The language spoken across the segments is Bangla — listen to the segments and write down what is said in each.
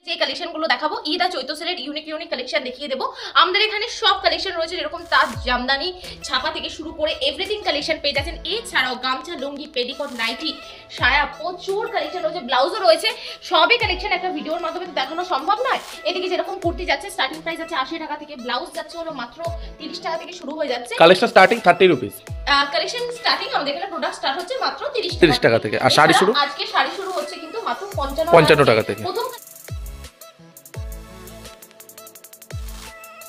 যে কালেকশনগুলো দেখাবো ঈদ আর চৈত্র সেলের ইউনিক কালেকশন দেখিয়ে দেবো। আমাদের এখানে সব কালেকশন রয়েছে, যেরকম তাজ, জামদানি, ছাপা থেকে শুরু করে এভরিথিং কালেকশন পেয়ে যাচ্ছেন। এছাড়াও গামছা, লুঙ্গি, পেটিকোট, নাইটি, সায়া, প্রচুর কালেকশন রয়েছে, ব্লাউজও রয়েছে। সবই কালেকশন একটা ভিডিওর মাধ্যমে তো দেখানো সম্ভব নয়। এদিকে যেরকম কুর্তি যাচ্ছে স্টার্টিং প্রাইস আছে 80 টাকা থেকে, ব্লাউজ যাচ্ছে হলো মাত্র 30 টাকা থেকে শুরু হয়ে যাচ্ছে। Collection starting 30 rupees. Collection starting আমাদের এখানে প্রোডাক্ট স্টার্ট হচ্ছে মাত্র 30 টাকা থেকে। আর শাড়ি শুরু আজকে শাড়ি শুরু হচ্ছে কিন্তু মাত্র 55 টাকা থেকে। প্রথম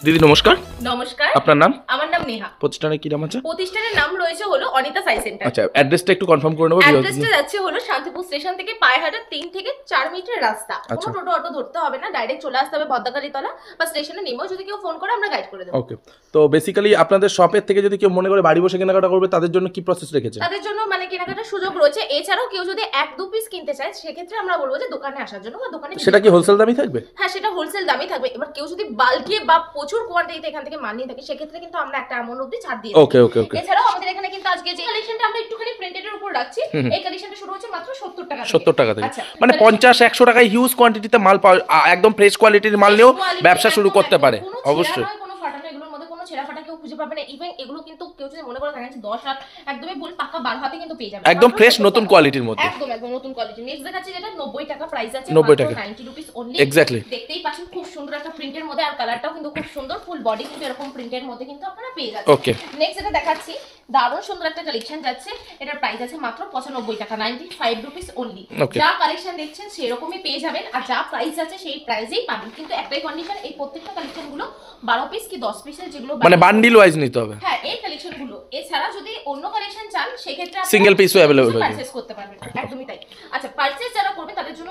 দিদি নমস্কার। নমস্কার, আপনার নাম? আমার নাম নেহা। প্রতিষ্ঠানের কি নাম আছে? প্রতিষ্ঠানের নাম রয়েছে হলো অনিতা সাই সেন্টার। আচ্ছা, অ্যাড্রেসটা একটু কনফার্ম করে নেব। অ্যাড্রেসটা যাচ্ছে হলো শান্তিপুর স্টেশন থেকে পায়হাটা 3 থেকে 4 মিনিটের রাস্তা। কোনো টোটো অটো ধরতে হবে না, ডাইরেক্ট চলে আসতে হবে বদ্দাকালীতলা বা স্টেশনে নেমেও যদি কেউ ফোন করে আমরা গাইড করে দেব। ওকে, তো বেসিক্যালি আপনাদের শপের থেকে যদি কেউ মনে করে বাড়ি বসে কেনাকাটা করবে তাদের জন্য কি প্রসেস রেখেছেন? তাদের জন্য মানে কেনাকাটার সুযোগ রয়েছে। এছাড়াও কেউ যদি 1-2 পিস কিনতে চায় সেক্ষেত্রে আমরা বলবো যে দোকানে আসার জন্য বা দোকানে। সেটা কি হোলসেল দামই থাকবে? হ্যাঁ, সেটা হোলসেল দামই থাকবে। এবার কেউ যদি বাল্কে বা প্রচুর কোয়ান্টিটিতে এখান থেকে মাল নিয়ে থাকে সেক্ষেত্রে কিন্তু আমরা একটা অ্যামাউন্ট অবধি ছাড় দিয়ে দিই। ওকে ওকে ওকে। এছাড়াও আমাদের এখানে কিন্তু আজকে যে কালেকশনটা আমরা একটুখানি প্রিন্টেডের উপর রাখছি, এই কালেকশনটা শুরু হচ্ছে মাত্র 70 টাকা থেকে। 70 টাকা থেকে। আচ্ছা, মানে 50-100 টাকায় হিউজ কোয়ান্টিটিতে মাল পাওয়া, একদম ফ্রেশ কোয়ালিটির মাল নিয়েও ব্যবসা শুরু করতে পারে। অবশ্যই কোনো ফাটানো এগুলোর মধ্যে কোনো ছেঁড়া ফাটা কেউ খুঁজে পাবে না। ইভেন এগুলো কিন্তু কেউ যদি মনে করে থাকে 10 হাত একদমই ভুল, পাকা 12 হাতে কিন্তু পেয়ে যাবে একদম ফ্রেশ নতুন কোয়ালিটির মধ্যে। একদম নতুন কোয়ালিটি। নেক্সট দেখাচ্ছি যেটা 90 টাকা প্রাইস আছে, 90 টাকা 90 রুপিস অনলি। এক্স্যাক্টলি দেখতেই পাচ্ছেন খুব সুন্দর একটা প্রিন্টের মধ্যে, আর কালারটাও কিন্তু খুব সুন্দর। ফুল বডি কিন্তু এরকম প্রিন্টের মধ্যে কিন্তু আপনারা পেয়ে যাচ্ছেন। ওকে, নেক্সট যেটা দেখাচ্ছি দারুণ সুন্দর একটা কালেকশন যাচ্ছে, এটার প্রাইস আছে মাত্র 95 টাকা, 95 রুপিস অনলি। যা কালেকশন দেখছেন সেরকমই পেয়ে যাবেন, আর যা প্রাইস আছে সেই প্রাইসেই পাবেন। কিন্তু একটাই কন্ডিশন, এই প্রত্যেকটা কালেকশন গুলো 12 পিস কি 10 পিসের যেগুলো মানে বান্ডিল ওয়াইজ নিতে হবে। হ্যাঁ, এই কালেকশন গুলো। এছাড়া যদি অন্য কালেকশন চান সেক্ষেত্রে আপনি সিঙ্গেল পিসও अवेलेबल হবে, পারচেজ করতে পারবেন। একদমই তাই। আচ্ছা, পারচেজ যারা করবে তাদের জন্য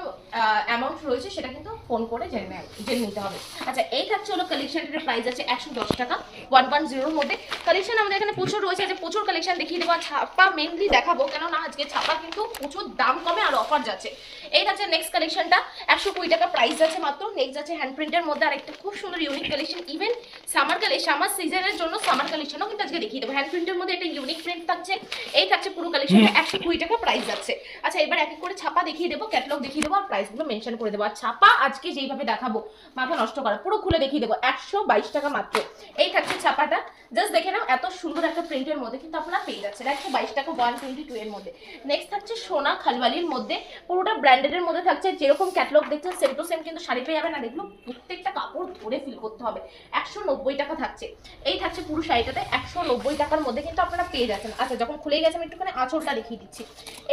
অ্যামাউন্ট রয়েছে, সেটা কিন্তু ফোন করে জেনে নিতে হবে। আচ্ছা, এই থাকছে হলো কালেকশনের প্রাইস আছে 110 টাকা, 110 এর মধ্যে। কালেকশন আমাদের এখানে প্রচুর রয়েছে, যে প্রচুর কালেকশন দেখিয়ে দেবো। ছাপা মেইনলি দেখাবো, কেন না আজকে ছাপা কিন্তু প্রচুর দাম কমে আর অফার যাচ্ছে। এই থাকছে নেক্সট কালেকশনটা 120 টাকা প্রাইস আছে মাত্র। নেক্সট আছে হ্যান্ড প্রিন্টের মধ্যে আরেকটা খুব সুন্দর ইউনিক কালেকশন। ইভেন সামার সিজনের জন্য সামার কালেকশনও কিন্তু আজকে দেখিয়ে দেবো। হ্যান্ড প্রিন্টের মধ্যে একটা ইউনিক প্রিন্ট থাকছে। এই থাকছে পুরো কালেকশনটা 120 টাকা প্রাইস আছে। আচ্ছা, এবার এক এক করে ছাপা দেখিয়ে দেবো, ক্যাটালগ দেখিয়ে দেবো, আর প্রাইসগুলো মেনশন করে দেবো। আর ছাপা আজকে যেইভাবে দেখাবো মাথা নষ্ট করা, পুরো খুলে দেখিয়ে দেবো। 122 টাকা মাত্র। এই থাকছে ছাপাটা, জাস্ট দেখে নাও, এত সুন্দর একটা প্রিন্টের মধ্যে কিন্তু আপনারা পেয়ে যাচ্ছেন 122 টাকা, 122 এর মধ্যে। নেক্সট থাকছে সোনা খালবালির মধ্যে, পুরোটা ব্র্যান্ডেড এর মধ্যে থাকছে। যেরকম ক্যাটালগ দেখছেন সেম টু সেম কিন্তু শাড়ি পেয়ে যাবেন, আর এগুলো প্রত্যেকটা কাপড় ধরে ফিল করতে হবে। 190 টাকা থাকছে। এই থাকছে পুরো শাড়িটাতে 190 টাকার মধ্যে কিন্তু আপনারা পেয়ে যাচ্ছেন। আচ্ছা, যখন খুলে গেছে আমি একটুখানি আঁচলটা দেখিয়ে দিচ্ছি।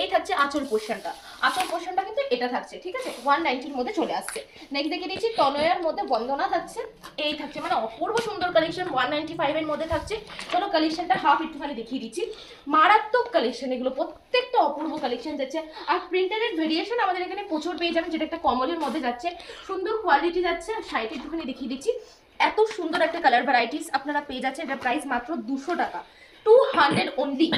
এই থাকছে আঁচল পোর্শনটা, আঁচল পোর্শনটা কিন্তু এটা থাকছে, ঠিক আছে, 190 এর মধ্যে চলে আসছে। নেক্সট দেখিয়ে দিচ্ছি তনয়ার মধ্যে বন্দনা থাকছে। এই থাকছে মানে অপূর্ব সুন্দর কালেকশন, 195 এর মধ্যে থাকছে। চলো কালেকশনটা হাফ একটুখানি দেখিয়ে দিচ্ছি। মারাত্মক কালেকশন এগুলো, প্রত্যেকটা অপূর্ব কালেকশন যাচ্ছে। আর প্রিন্টারের ভেরিয়েশন আমাদের এখানে প্রচুর পেয়ে যাবেন, যেটা একটা কমলের মধ্যে যাচ্ছে, সুন্দর কোয়ালিটি যাচ্ছে। আর শাড়িটা একটুখানি দেখিয়ে দিচ্ছি, এত সুন্দর একটা কালার ভ্যারাইটিস আপনারা পেয়ে যাচ্ছেন। এটা প্রাইস মাত্র 200 টাকা, 200 অনলি।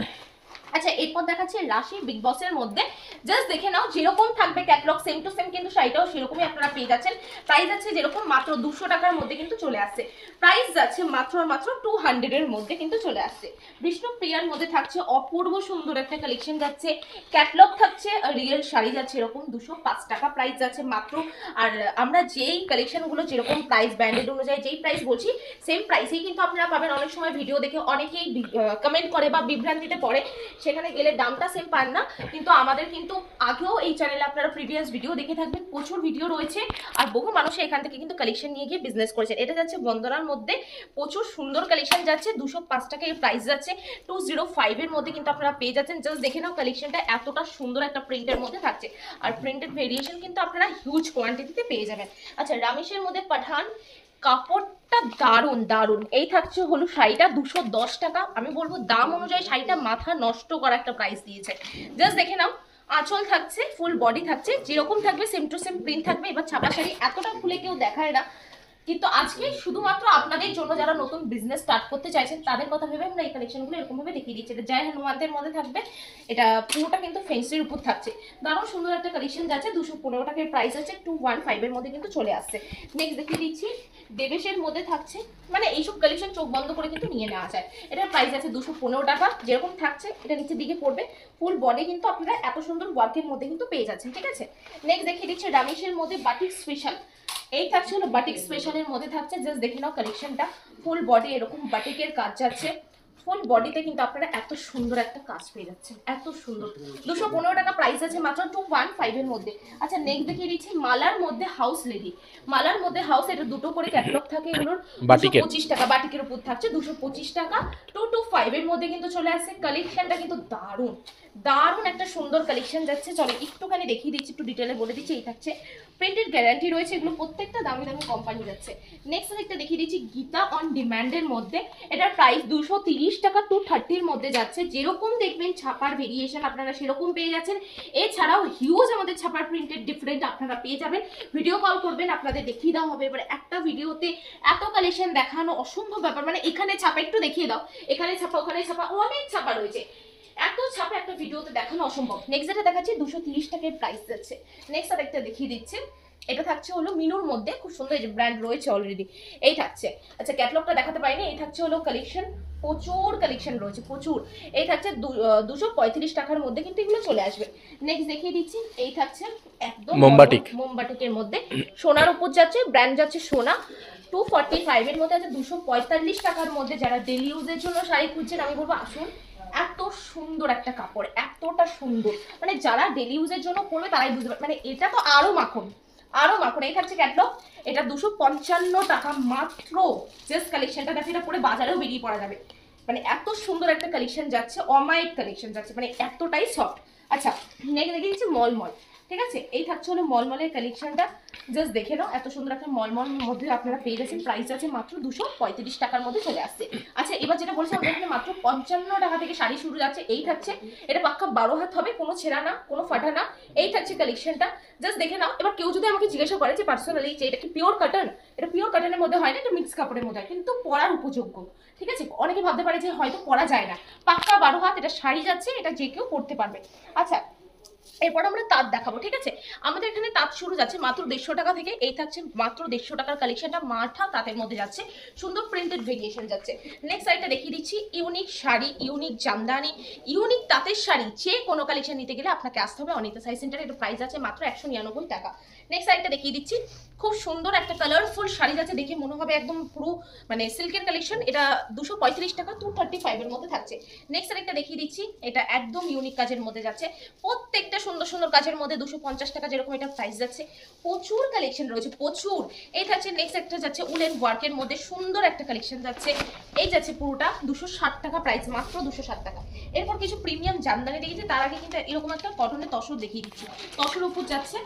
আচ্ছা, এরপর দেখাচ্ছে রাশি বিগ বসের মধ্যে। জাস্ট দেখে নাও, যেরকম থাকবে ক্যাটালগ সেম টু সেম কিন্তু শাড়িটাও সেরকমই আপনারা পেয়ে যাচ্ছেন। প্রাইস আছে যেরকম মাত্র 200 টাকার মধ্যে কিন্তু চলে আসছে। প্রাইস যাচ্ছে মাত্র 200 এর মধ্যে কিন্তু চলে আসছে। বিষ্ণুপ্রিয়ার মধ্যে থাকছে অপূর্ব সুন্দর একটা কালেকশন যাচ্ছে, ক্যাটালগ থাকছে, রিয়েল শাড়ি যাচ্ছে এরকম 205 টাকা প্রাইস যাচ্ছে মাত্র। আর আমরা যেই কালেকশনগুলো যেরকম প্রাইস ব্র্যান্ডেড অনুযায়ী যেই প্রাইস বলছি সেম প্রাইসেই কিন্তু আপনারা পাবেন। অনেক সময় ভিডিও দেখে অনেকেই কমেন্ট করে বা বিভ্রান্তিতে পড়ে, সেখানে গেলে দামটা সেম পান না। কিন্তু আমাদের কিন্তু আগেও এই চ্যানেলে আপনারা প্রিভিয়াস ভিডিও দেখে থাকবেন, প্রচুর ভিডিও রয়েছে, আর বহু মানুষ এখান থেকে কিন্তু কালেকশন নিয়ে গিয়ে বিজনেস করেছেন। এটা যাচ্ছে বন্দনার মধ্যে, প্রচুর সুন্দর কালেকশন যাচ্ছে, 205 টাকা এর প্রাইস যাচ্ছে। 205 এর মধ্যে কিন্তু আপনারা পেয়ে যাচ্ছেন। জাস্ট দেখে নাও কালেকশনটা এতটা সুন্দর একটা প্রিন্টের মধ্যে থাকছে, আর প্রিন্টেড ভেরিয়েশন কিন্তু আপনারা হিউজ কোয়ান্টিটিতে পেয়ে যাবেন। আচ্ছা, রামেশের মধ্যে পাঠান, কাপড়টা দারুন দারুন। এই থাকছে হলো শাড়িটা 210 টাকা। আমি বলবো দাম অনুযায়ী শাড়িটা মাথা নষ্ট করা একটা প্রাইস দিয়েছে। জাস্ট দেখে নাও, আঁচল থাকছে, ফুল বডি থাকছে, যেরকম থাকবে সেম টু সেম প্রিন্ট থাকবে। এবার ছাপা শাড়ি এতটা খুলে কেউ দেখায় না, কিন্তু আজকে শুধুমাত্র আপনাদের জন্য যারা নতুন বিজনেস স্টার্ট করতে চাইছেন তাদের কথা ভেবে আমরা এই কালেকশনগুলো এরকম ভাবে দেখিয়ে দিচ্ছি। এটা জয় হনুমানদের মধ্যে থাকবে, এটা পুরোটা কিন্তু ফেন্সির উপর থাকছে। দারুণ সুন্দর একটা কালেকশন যাচ্ছে, 215 টাকার প্রাইস আছে, 215 এর মধ্যে কিন্তু চলে আসছে। নেক্সট দেখিয়ে দিচ্ছি দেবেশের মধ্যে থাকছে, মানে এইসব কালেকশন চোখ বন্ধ করে কিন্তু নিয়ে নেওয়া যায়। এটার প্রাইস আছে 215 টাকা, যেরকম থাকছে এটা নিচের দিকে পড়বে। ফুল বডি কিন্তু আপনারা এত সুন্দর ওয়ার্কের মধ্যে কিন্তু পেয়ে যাচ্ছেন, ঠিক আছে। নেক্সট দেখিয়ে দিচ্ছি রামেশের মধ্যে বাটিক স্পেশাল, এই থাকছে হলো বাটিক স্পেশালের মধ্যে থাকছে, জাস্ট দেখে নাও কালেকশনটা। ফুল বডি এরকম বাটিকের কাজ যাচ্ছে, ফুল বডিতে কিন্তু আপনারা এত সুন্দর একটা কাজ পেয়ে যাচ্ছেন, এত সুন্দর। 215 টাকা প্রাইস আছে মাত্র 215 এর মধ্যে। আচ্ছা নেক্সট দেখিয়ে দিচ্ছি মালার মধ্যে হাউস লেডি। মালার মধ্যে হাউস, এটা দুটো করে ক্যাটালগ থাকে এগুলোর। 225 টাকা বাটিকের উপর থাকছে, 225 টাকা 225 এর মধ্যে কিন্তু চলে আসছে। কালেকশনটা কিন্তু দারুণ দারুণ একটা সুন্দর কালেকশন যাচ্ছে। চলো একটুখানি দেখিয়ে দিচ্ছি, একটু ডিটেলে বলে দিচ্ছি। এই থাকছে প্রিন্টেড গ্যারান্টি রয়েছে, এগুলো প্রত্যেকটা দামি দামি কোম্পানি যাচ্ছে। নেক্সট একটা দেখিয়ে দিচ্ছি গীতা অন ডিমান্ডের মধ্যে, এটার প্রাইস 230 টাকা 230 এর মধ্যে যাচ্ছে। যেরকম দেখবেন ছাপার ভেরিয়েশন আপনারা সেরকম পেয়ে যাচ্ছেন। এছাড়াও হিউজ আমাদের ছাপার প্রিন্টেড ডিফারেন্ট আপনারা পেয়ে যাবেন। ভিডিও কল করবেন, আপনাদের দেখিয়ে দেওয়া হবে। এবার একটা ভিডিওতে এত কালেকশন দেখানো অসম্ভব ব্যাপার, মানে এখানে ছাপা একটু দেখিয়ে দাও, এখানে ছাপা ওখানে ছাপা, অনেক ছাপা রয়েছে, এত ছাপা একটা ভিডিওতে দেখানো অসম্ভব। নেক্সট যেটা দেখাচ্ছি 230 টাকার প্রাইস যাচ্ছে। নেক্সট আরেকটা দেখিয়ে দিচ্ছি, এটা থাকছে হলো মিনুর মধ্যে, খুব সুন্দর এই যে ব্র্যান্ড রয়েছে অলরেডি, এই থাকছে। আচ্ছা ক্যাটালগটা দেখাতে পারিনি, এই থাকছে হলো কালেকশন, প্রচুর কালেকশন রয়েছে প্রচুর। এই থাকছে 235 টাকার মধ্যে কিন্তু এগুলো চলে আসবে। নেক্সট দেখিয়ে দিচ্ছি, এই থাকছে একদম মোমবাটিকের মধ্যে, সোনার উপর যাচ্ছে, ব্র্যান্ড যাচ্ছে সোনা। 245 এর মধ্যে আছে। 245 টাকার মধ্যে যারা ডেলি ইউজের জন্য শাড়ি খুঁজছেন আমি বলবো আসুন। এত সুন্দর একটা কাপড়, এতটা সুন্দর, মানে যারা ডেলি ইউজের জন্য করবে তারাই বুঝতে পারবে, মানে এটা তো আরো মাখন আরো মাখন। এই থাকছে ক্যাটলগ, এটা 255 টাকা মাত্র। জাস্ট কালেকশনটা দেখে এটা পরে বাজারেও বেরিয়ে পড়া যাবে, মানে এত সুন্দর একটা কালেকশন যাচ্ছে, অমায়িক কালেকশন যাচ্ছে, মানে এতটাই সফট। আচ্ছা নেক্সট দেখে দিচ্ছি মলমল, ঠিক আছে। এই থাকছে হলো মলমলের কালেকশনটা, জাস্ট দেখে নাও, এত সুন্দর একটা মলমল মধ্যে আপনারা পেয়ে গেছেন। প্রাইস আছে মাত্র 235 টাকার মধ্যে চলে আসছে। আচ্ছা এবার যেটা বলছি আমাদের এখানে মাত্র 55 টাকা থেকে শাড়ি শুরু যাচ্ছে। এই থাকছে, এটা পাক্কা 12 হাত হবে, কোনো ছেঁড়া না কোনো ফাটা না। এই থাকছে কালেকশনটা, জাস্ট দেখে নাও। এবার কেউ যদি আমাকে জিজ্ঞাসা করে যে পার্সোনালি যে এটা কি পিওর কটন, এটা পিওর কটনের মধ্যে হয় না, এটা মিক্স কাপড়ের মধ্যে হয়, কিন্তু পরার উপযোগ্য, ঠিক আছে। অনেকে ভাবতে পারে যে হয়তো পরা যায় না, পাক্কা 12 হাত এটা শাড়ি যাচ্ছে, এটা যে কেউ পরতে পারবে। আচ্ছা এরপর আমরা তাঁত দেখাবো, ঠিক আছে। আমাদের এখানে তাঁত শুরু যাচ্ছে মাত্র 150 টাকা থেকে। এই থাকছে মাত্র 150 টাকার কালেকশনটা, মাঠা তাঁতের মধ্যে যাচ্ছে, সুন্দর প্রিন্টেড ভেরিয়েশন যাচ্ছে। নেক্সট সাইডটা দেখিয়ে দিচ্ছি, unique sari, unique Jamdani, unique তাঁতের শাড়ি, যে কোনো কালেকশন নিতে গেলে আপনাকে আসতে হবে অনিতা সাই সেন্টারে। এটা প্রাইস আছে মাত্র 199 টাকা। নেক্সট সাইডটা দেখিয়ে দিচ্ছি, খুব সুন্দর একটা কালারফুল শাড়ি যাচ্ছে, দেখে মনে হবে একদম পুরো মানে সিল্কের কালেকশন। এটা 235 টাকা 235 এর মধ্যে থাকছে। নেক্সট আরেকটা দেখিয়ে দিচ্ছি, এটা একদম ইউনিক কাজের মধ্যে যাচ্ছে, প্রত্যেকটা সুন্দর সুন্দর কাজের মধ্যে। 250 টাকা যেরকম এটা প্রাইস যাচ্ছে, প্রচুর কালেকশন রয়েছে প্রচুর। এই থাকছে নেক্সট একটা যাচ্ছে উলেন ওয়ার্কের মধ্যে, সুন্দর একটা কালেকশন যাচ্ছে। এই যাচ্ছে পুরোটা 260 টাকা প্রাইস, মাত্র 260 টাকা। এরপর কিছু প্রিমিয়াম জামদানি দেখেছি, তার আগে কিন্তু এরকম একটা কটনের তসর দেখিয়ে দিচ্ছি। তসর উপর যাচ্ছে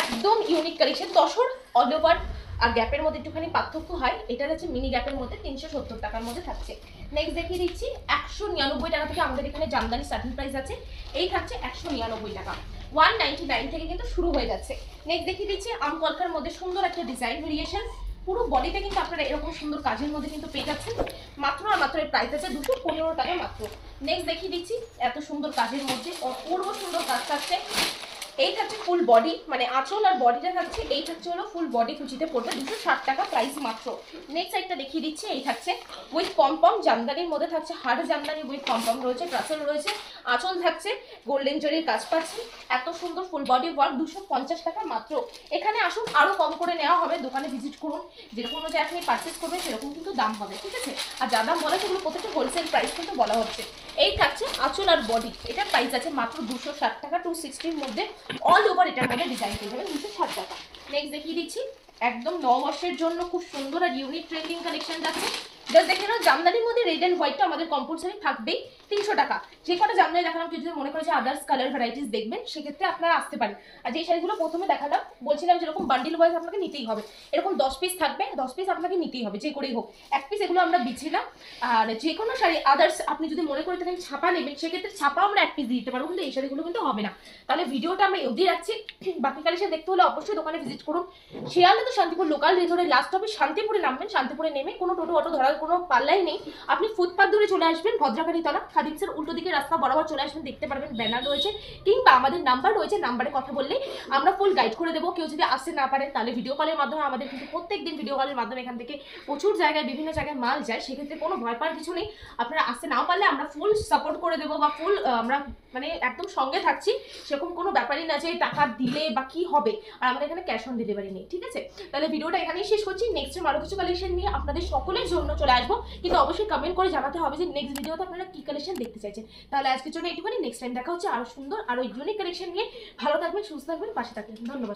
একদম ইউনিক কালেকশন, তসর অল ওভার আর গ্যাপের মধ্যে একটুখানি পার্থক্য হয়। এটা যাচ্ছে মিনি গ্যাপের মধ্যে 370 টাকার মধ্যে থাকছে। নেক্সট দেখিয়ে দিচ্ছি 199 টাকা থেকে আমাদের এখানে জামদানি স্টার্টিং প্রাইস আছে। এই থাকছে 199 টাকা, 199 থেকে কিন্তু শুরু হয়ে যাচ্ছে। নেক্সট দেখিয়ে দিচ্ছি আমকলকার মধ্যে সুন্দর একটা ডিজাইন ভেরিয়েশন, পুরো বডিতে কিন্তু আপনারা এরকম সুন্দর কাজের মধ্যে কিন্তু পেয়ে যাচ্ছেন। মাত্র আর মাত্র এর প্রাইস আছে 215 টাকা মাত্র। নেক্সট দেখিয়ে দিচ্ছি এত সুন্দর কাজের মধ্যে অপূর্ব সুন্দর কাজ থাকছে। এই থাকছে ফুল বডি, মানে আঁচল আর বডিটা থাকছে, এই থাকছে হলো ফুল বডি কুচিতে পড়বে 260 টাকা প্রাইস মাত্র। নেক্সট সাইডটা দেখিয়ে দিচ্ছি, এই থাকছে উইথ পমপম জামদানির মধ্যে থাকছে, হার্ড জামদানি উইথ পমপম রয়েছে, ট্রাসেল রয়েছে, আঁচল থাকছে গোল্ডেন জরির কাজ পাচ্ছি। এত সুন্দর ফুল বডি ওয়ার্ক 250 টাকা মাত্র। এখানে আসুন আরো কম করে নেওয়া হবে, দোকানে ভিজিট করুন, যেরকম অনুযায়ী আপনি পারচেস করবেন সেরকম কিন্তু দাম হবে, ঠিক আছে। আর যা দাম বলা সেগুলো প্রত্যেকটা হোলসেল প্রাইস কিন্তু বলা হচ্ছে। এই থাকছে আঁচল আর বডি, এটার প্রাইস আছে মাত্র 260 টাকা, 260 এর মধ্যে অল ওভার এটার মধ্যে ডিজাইন পেয়ে যাবেন 260 টাকা। নেক্সট দেখিয়ে দিচ্ছি একদম নববর্ষের জন্য খুব সুন্দর আর ইউনিক ট্রেন্ডিং কালেকশন যাচ্ছে। জাস্ট দেখে নাও, জামদানির মধ্যে রেড এন্ড হোয়াইটটা আমাদের কম্পালসারি থাকবেই 300 টাকা। যে কটা জামদানি দেখালাম, কেউ যদি মনে করে যে আদার্স কালার ভ্যারাইটিস দেখবেন সেক্ষেত্রে আপনারা আসতে পারেন। আর যে শাড়িগুলো প্রথমে দেখালাম বলছিলাম যেরকম বান্ডিল ওয়াইজ আপনাকে নিতেই হবে, এরকম 10 পিস থাকবে, 10 পিস আপনাকে নিতেই হবে যে করেই হোক। এক পিস এগুলো আমরা বিছিলাম। আর যে কোনো শাড়ি আদার্স আপনি যদি মনে করে থাকেন ছাপা নেবেন সেক্ষেত্রে ছাপা আমরা এক পিস দিতে পারবো, কিন্তু এই শাড়িগুলো কিন্তু হবে না। তাহলে ভিডিওটা আমরা অবধি রাখছি, বাকি কালেকশন দেখতে হলে অবশ্যই দোকানে ভিজিট করুন। শিয়ালদা তো শান্তিপুর লোকাল ধরে লাস্ট হবে শান্তিপুরে নামবেন, শান্তিপুরে নেমে কোনো টোটো অটো ধরার কোনো পাল্লাই নেই, আপনি ফুটপাথ ধরে চলে আসবেন ভদ্রাকালী তলা। খাদিমসের উল্টো দিকে রাস্তা বরাবর চলে আসবেন, দেখতে পারবেন ব্যানার রয়েছে, কিংবা আমাদের নাম্বার রয়েছে, নাম্বারে কথা বললে আমরা ফুল গাইড করে দেবো। কেউ যদি আসতে না পারেন তাহলে ভিডিও কলের মাধ্যমে, আমাদের কিন্তু প্রত্যেকদিন ভিডিও কলের মাধ্যমে এখান থেকে প্রচুর জায়গায় বিভিন্ন জায়গায় মাল যায়, সেক্ষেত্রে কোনো ভয় পাওয়ার কিছু নেই। আপনারা আসতে নাও পারলে আমরা ফুল সাপোর্ট করে দেবো, বা ফুল আমরা মানে একদম সঙ্গে থাকছি, সেরকম কোনো ব্যাপারই না যে টাকা দিলে বা কি হবে। আর আমাদের এখানে ক্যাশ অন ডেলিভারি নেই, ঠিক আছে? তাহলে ভিডিওটা এখানেই শেষ করছি। নেক্সট টাইম আরো কিছু কালেকশন নিয়ে আপনাদের সকলের জন্য চলে আসবো, কিন্তু অবশ্যই কমেন্ট করে জানাতে হবে যে নেক্সট ভিডিওতে আপনারা কি কালেকশন দেখতে চাইছেন। তাহলে আজকের জন্য এইটুকুনি, নেক্সট টাইম দেখা হচ্ছে আরো সুন্দর আরো ইউনিক কালেকশন নিয়ে। ভালো থাকবেন, সুস্থ থাকবেন, পাশে থাকবেন। ধন্যবাদ।